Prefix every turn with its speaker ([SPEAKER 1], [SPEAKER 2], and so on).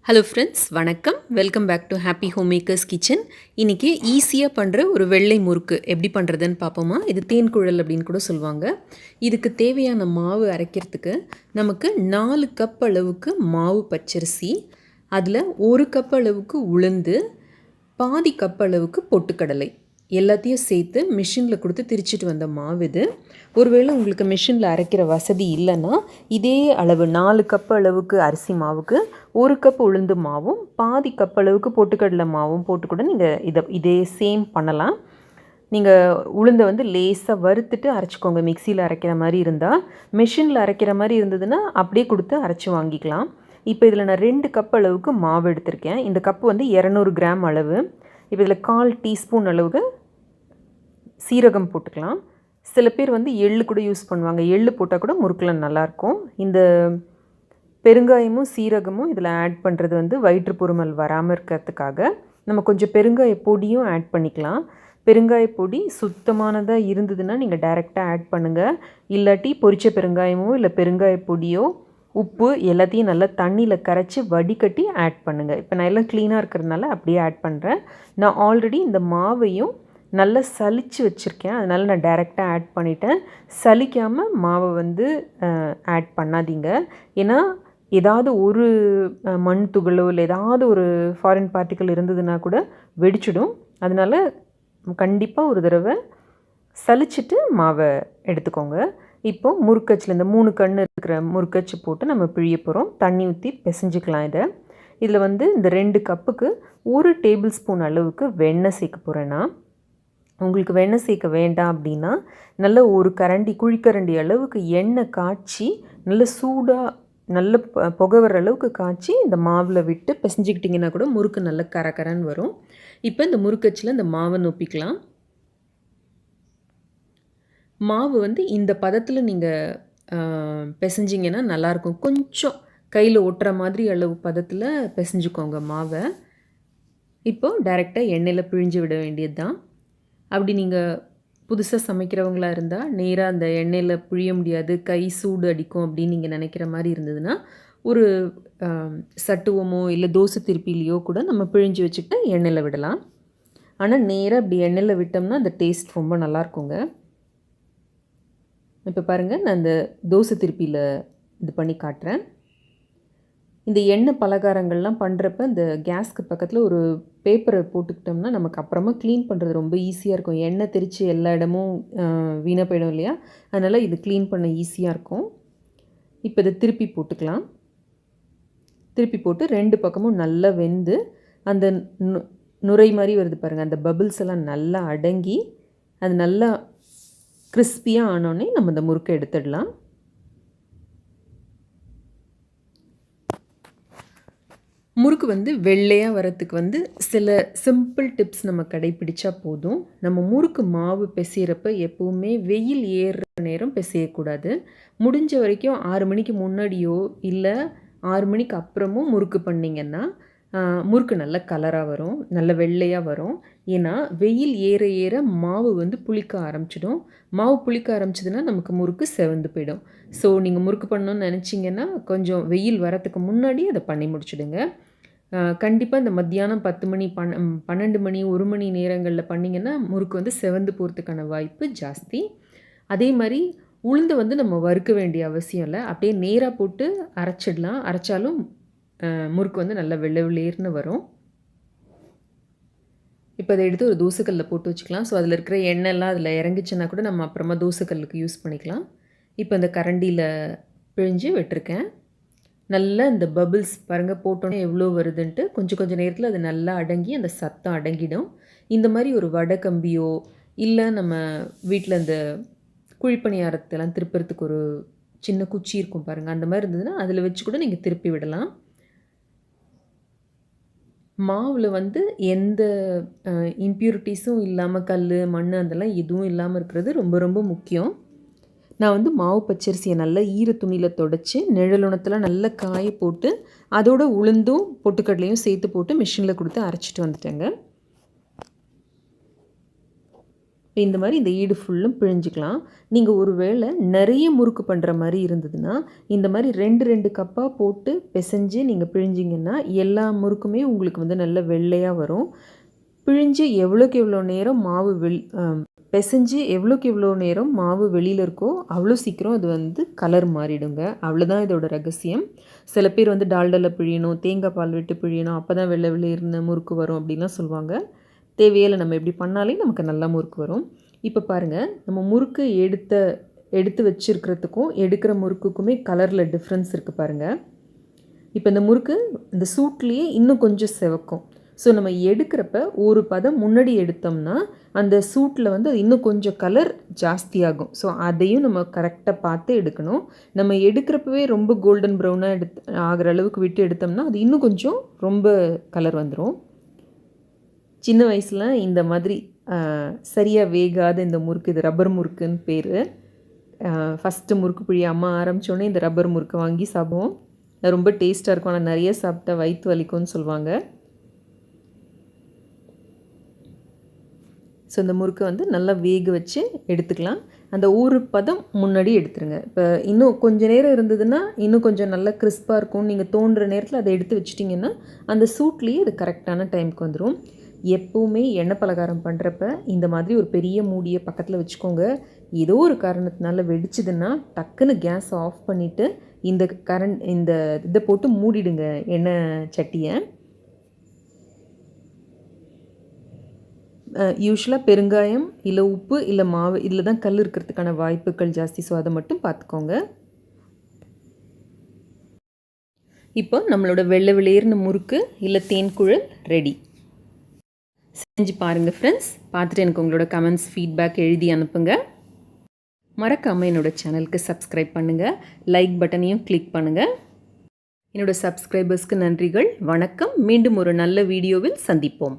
[SPEAKER 1] Hello friends, வணக்கம். Welcome back to Happy Home Makers Kitchen. இன்றைக்கி ஈஸியாக பண்ணுற ஒரு வெள்ளை முறுக்கு எப்படி பண்ணுறதுன்னு பார்ப்போமா. இது தேன்குழல் அப்படின்னு கூட சொல்லுவாங்க. இதுக்கு தேவையான மாவு அரைக்கிறதுக்கு நமக்கு 4 கப் அளவுக்கு மாவு பச்சரிசி, அதில் 1 கப் அளவுக்கு உளுந்து, பாதி கப் அளவுக்கு பொட்டுக்கடலை எல்லாத்தையும் சேர்த்து மிஷினில் கொடுத்து திரிச்சிட்டு வந்த மாவு இது. ஒருவேளை உங்களுக்கு மிஷினில் அரைக்கிற வசதி இல்லைன்னா இதே அளவு 4 கப் அளவுக்கு அரிசி மாவுக்கு 1 கப் உளுந்து மாவும் பாதி கப் அளவுக்கு பொட்டுக்கடலை மாவும் போட்டு கூட நீங்கள் இதே சேம் பண்ணலாம். நீங்கள் உளுந்தை லேசாக வறுத்துட்டு அரைச்சிக்கோங்க. மிக்சியில் அரைக்கிற மாதிரி இருந்தால், மிஷினில் அரைக்கிற மாதிரி இருந்ததுன்னா அப்படியே கொடுத்து அரைச்சி வாங்கிக்கலாம். இப்போ இதில் நான் 2 கப் அளவுக்கு மாவு எடுத்திருக்கேன். இந்த கப்பு 200 கிராம் அளவு. இப்போ இதில் 1/4 டீஸ்பூன் அளவுக்கு சீரகம் போட்டுக்கலாம். சில பேர் எள்ளு கூட யூஸ் பண்ணுவாங்க. எள்ளு போட்டால் கூட முறுக்கில் நல்லாயிருக்கும். இந்த பெருங்காயமும் சீரகமும் இதில் ஆட் பண்ணுறது வயிற்றுப்பொருமல் வராமல் இருக்கிறதுக்காக நம்ம கொஞ்சம் பெருங்காய பொடியும் ஆட் பண்ணிக்கலாம். பெருங்காய பொடி சுத்தமானதாக இருந்ததுன்னா நீங்கள் டைரெக்டாக ஆட் பண்ணுங்கள். இல்லாட்டி பொரிச்ச பெருங்காயமோ இல்லை பெருங்காய பொடியோ உப்பு எல்லாத்தையும் நல்லா தண்ணியில் கரைச்சி வடிகட்டி ஆட் பண்ணுங்கள். இப்போ நான் எல்லாம் க்ளீனாக இருக்கிறதுனால அப்படியே ஆட் பண்ணுறேன். நான் ஆல்ரெடி இந்த மாவையும் நல்லா சலித்து வச்சுருக்கேன், அதனால் நான் டைரெக்டாக ஆட் பண்ணிட்டேன். சலிக்காமல் மாவை ஆட் பண்ணாதீங்க. ஏன்னா ஏதாவது ஒரு மண் துகளோ இல்லை ஏதாவது ஒரு ஃபாரின் பார்ட்டிக்கல் இருந்ததுன்னா கூட வெடிச்சிடும். அதனால் கண்டிப்பாக ஒரு தடவை சலிச்சிட்டு மாவை எடுத்துக்கோங்க. இப்போது முறுக்கச்சில் இந்த 3 கண் இருக்கிற முறுக்கச்சு போட்டு நம்ம பிழிய போகிறோம். தண்ணி ஊற்றி பிசைஞ்சிக்கலாம். இதில் இந்த 2 கப்புக்கு 1 டேபிள் ஸ்பூன் அளவுக்கு வெண்ணெய் சேர்க்க போகிறேன்னா, உங்களுக்கு வெண்ணெய் சேர்க்க வேண்டாம் அப்படின்னா நல்ல ஒரு குழிக்கரண்டி அளவுக்கு எண்ணெய் காய்ச்சி நல்ல சூடாக நல்ல புகை வர அளவுக்கு காய்ச்சி இந்த மாவில் விட்டு பிசைஞ்சிக்கிட்டிங்கன்னா கூட முறுக்கு நல்ல கரகரன்னு வரும். இப்போ இந்த முறுக்கச்சில் இந்த மாவை நொப்பிக்கலாம். மாவு இந்த பதத்தில் நீங்கள் பிசைஞ்சிங்கன்னா நல்லாயிருக்கும். கொஞ்சம் கையில் ஒட்டுற மாதிரி அளவு பதத்தில் பிசைஞ்சுக்கோங்க மாவை. இப்போது டைரெக்டாக எண்ணெயில் பிழிஞ்சு விட வேண்டியது தான். அப்படி நீங்கள் புதுசாக சமைக்கிறவங்களா இருந்தால் நேராக அந்த எண்ணெயில் பிழிய முடியாது, கை சூடு அடிக்கும் அப்படின்னு நீங்கள் நினைக்கிற மாதிரி இருந்ததுன்னா ஒரு சட்டுவமோ இல்லை தோசை திருப்பிலையோ கூட நம்ம பிழிஞ்சு வச்சுக்கிட்டு எண்ணெயில் விடலாம். ஆனால் நேராக அப்படி எண்ணெயில் விட்டோம்னா அந்த டேஸ்ட் ரொம்ப நல்லாயிருக்குங்க. இப்போ பாருங்கள், நான் இந்த தோசை திருப்பியில் இது பண்ணி காட்டுறேன். இந்த எண்ணெய் பலகாரங்கள்லாம் பண்ணுறப்ப இந்த கேஸ்க்கு பக்கத்தில் ஒரு பேப்பரை போட்டுக்கிட்டோம்னா நமக்கு அப்புறமா க்ளீன் பண்ணுறது ரொம்ப ஈஸியாக இருக்கும். எண்ணெய் தெரித்து எல்லா இடமும் வீணாக போயிடும் இல்லையா, அதனால் இது க்ளீன் பண்ண ஈஸியாக இருக்கும். இப்போ இதை திருப்பி போட்டுக்கலாம். திருப்பி போட்டு 2 பக்கமும் நல்லா வெந்து அந்த நுரை மாதிரி வருது பாருங்கள், அந்த பபிள்ஸ் எல்லாம் நல்லா அடங்கி அது நல்லா கிறிஸ்பியாக ஆனோடனே நம்ம இந்த முறுக்கை எடுத்துடலாம். முறுக்கு வெள்ளையாக வரத்துக்கு சில சிம்பிள் டிப்ஸ் நம்ம கடைப்பிடிச்சா போதும். நம்ம முறுக்கு மாவு பிசைகிறப்ப எப்போவுமே வெயில் ஏறுற நேரம் பிசையக்கூடாது. முடிஞ்ச வரைக்கும் 6 மணிக்கு முன்னாடியோ இல்லை 6 மணிக்கு அப்புறமும் முறுக்கு பண்ணிங்கன்னா முறுக்கு நல்ல கலராக வரும், நல்ல வெள்ளையாக வரும். ஏன்னா வெயில் ஏற ஏற மாவு புளிக்க ஆரம்பிச்சிடும். மாவு புளிக்க ஆரம்பிச்சதுன்னா நமக்கு முறுக்கு செவந்து போயிடும். ஸோ நீங்கள் முறுக்கு பண்ணணும்னு நினச்சிங்கன்னா கொஞ்சம் வெயில் வரத்துக்கு முன்னாடி அதை பண்ணி முடிச்சுடுங்க. கண்டிப்பாக இந்த மத்தியானம் 10 மணி 12 மணி 1 மணி நேரங்களில் பண்ணிங்கன்னா முறுக்கு செவந்து போகிறதுக்கான வாய்ப்பு ஜாஸ்தி. அதே மாதிரி உளுந்து நம்ம வறுக்க வேண்டிய அவசியம் இல்லை, அப்படியே நேராக போட்டு அரைச்சிடலாம். அரைச்சாலும் முறுக்கு நல்லா வெள்ளை வெள்ளேர்னு வரும். இப்போ அதை எடுத்து ஒரு தோசைக்கல்லில் போட்டு வச்சுக்கலாம். ஸோ அதில் இருக்கிற எண்ணெய்லாம் அதில் இறங்கிச்சுன்னா கூட நம்ம அப்புறமா தோசைக்கல்லுக்கு யூஸ் பண்ணிக்கலாம். இப்போ இந்த கரண்டியில் பிழிஞ்சு விட்டுருக்கேன். நல்லா இந்த பபிள்ஸ் பாருங்கள் போட்டோன்னே எவ்வளோ வருதுன்ட்டு. கொஞ்சம் நேரத்தில் அது நல்லா அடங்கி அந்த சத்தம் அடங்கிடும். இந்த மாதிரி ஒரு வடை கம்பியோ இல்லை நம்ம வீட்டில் இந்த குழிப்பணியாரத்தெல்லாம் திருப்புறதுக்கு ஒரு சின்ன குச்சி இருக்கும் பாருங்கள், அந்த மாதிரி இருந்ததுன்னா அதில் வச்சு கூட நீங்கள் திருப்பி விடலாம். மாவில் எந்த இம்ப்யூரிட்டிஸும் இல்லாமல் கல் மண் அதெல்லாம் எதுவும் இல்லாமல் இருக்கிறது ரொம்ப ரொம்ப முக்கியம். நான் மாவு பச்சரிசியை நல்லா ஈர துணியில் தொடச்சி நிழலுணத்தில் நல்லா காய போட்டு அதோட உளுந்தும் பொட்டுக்கடலையும் சேர்த்து போட்டு மிஷினில் கொடுத்து அரைச்சிட்டு வந்துட்டேங்க. இந்த மாதிரி இந்த ஈடு ஃபுல்லும் பிழிஞ்சிக்கலாம். நீங்கள் ஒரு வேளை நிறைய முறுக்கு பண்ணுற மாதிரி இருந்ததுன்னா இந்த மாதிரி 2 கப்பாக போட்டு பிசைஞ்சு நீங்கள் பிழிஞ்சிங்கன்னா எல்லா முறுக்குமே உங்களுக்கு வந்து நல்ல வெள்ளையாக வரும். பிழிஞ்சு எவ்வளோக்கு எவ்வளோ நேரம் மாவு பிசைஞ்சு எவ்வளோக்கு எவ்வளோ நேரம் மாவு வெளியில் இருக்கோ அவ்வளோ சீக்கிரம் அது வந்து கலர் மாறிடுங்க. அவ்வளோதான் இதோட ரகசியம். சில பேர் வந்து டால்டாவில் பிழியணும், தேங்காய் பால் விட்டு பிழியணும், அப்போ தான் வெள்ளை வெளியிருந்த முறுக்கு வரும் அப்படின்லாம் சொல்லுவாங்க. தேவையில்லை, நம்ம எப்படி பண்ணாலே நமக்கு நல்லா முறுக்கு வரும். இப்போ பாருங்கள், நம்ம முறுக்கு எடுத்து வச்சுருக்கிறதுக்கும் எடுக்கிற முறுக்குக்குமே கலரில் டிஃப்ரென்ஸ் இருக்குது பாருங்கள். இப்போ இந்த முறுக்கு இந்த சூட்லேயே இன்னும் கொஞ்சம் செவக்கும். ஸோ நம்ம எடுக்கிறப்ப ஒரு பதம் முன்னாடி எடுத்தோம்னா அந்த சூட்டில் வந்து அது இன்னும் கொஞ்சம் கலர் ஜாஸ்தியாகும். ஸோ அதையும் நம்ம கரெக்டாக பார்த்து எடுக்கணும். நம்ம எடுக்கிறப்பவே ரொம்ப கோல்டன் ப்ரௌனாக ஆகிற அளவுக்கு விட்டு எடுத்தோம்னா அது இன்னும் கொஞ்சம் ரொம்ப கலர் வந்துடும். சின்ன வயசில் இந்த மாதிரி சரியாக வேகாத இந்த முறுக்கு, இது ரப்பர் முறுக்குன்னு பேர். ஃபஸ்ட்டு முறுக்கு பிழிய அம்மா ஆரம்பித்தோடனே இந்த ரப்பர் முறுக்கு வாங்கி சாப்பிடுவோம். ரொம்ப டேஸ்ட்டாக இருக்கும். ஆனால் நிறைய சாப்பிட்டா வயிற்று வலிக்கும்னு சொல்லுவாங்க. ஸோ இந்த முறுக்கை வந்து நல்லா வேக வச்சு எடுத்துக்கலாம். அந்த ஒரு பதம் முன்னாடி எடுத்துருங்க. இப்போ இன்னும் கொஞ்சம் நேரம் இருந்ததுன்னா இன்னும் கொஞ்சம் நல்லா கிறிஸ்பாக இருக்கும். நீங்கள் தோன்ற நேரத்தில் அதை எடுத்து வச்சிட்டிங்கன்னா அந்த சூட்லேயே அது கரெக்டான டைமுக்கு வந்துடும். எப்போவுமே எண்ணெய் பலகாரம் பண்ணுறப்ப இந்த மாதிரி ஒரு பெரிய மூடியை பக்கத்தில் வச்சுக்கோங்க. ஏதோ ஒரு காரணத்தினால வெடிச்சதுன்னா டக்குன்னு கேஸ் ஆஃப் பண்ணிவிட்டு இந்த இதை போட்டு மூடிடுங்க எண்ணெய் சட்டியை. யூஸ்வலாக பெருங்காயம் இல்லை உப்பு இல்லை மாவு இதில் தான் கல் இருக்கிறதுக்கான வாய்ப்புகள் ஜாஸ்தி. ஸோ அதை மட்டும் பார்த்துக்கோங்க. இப்போ நம்மளோட வெள்ளை வெளியேறின முறுக்கு இல்லை தேன்குழல் ரெடி. செஞ்சு பாருங்கள் ஃப்ரெண்ட்ஸ். பார்த்துட்டு எனக்கு உங்களோட கமெண்ட்ஸ், ஃபீட்பேக் எழுதி அனுப்புங்க. மறக்காமல் என்னோடய சேனலுக்கு சப்ஸ்கிரைப் பண்ணுங்கள். லைக் பட்டனையும் கிளிக் பண்ணுங்கள். என்னோடய சப்ஸ்கிரைபர்ஸ்க்கு நன்றிகள். வணக்கம். மீண்டும் ஒரு நல்ல வீடியோவில் சந்திப்போம்.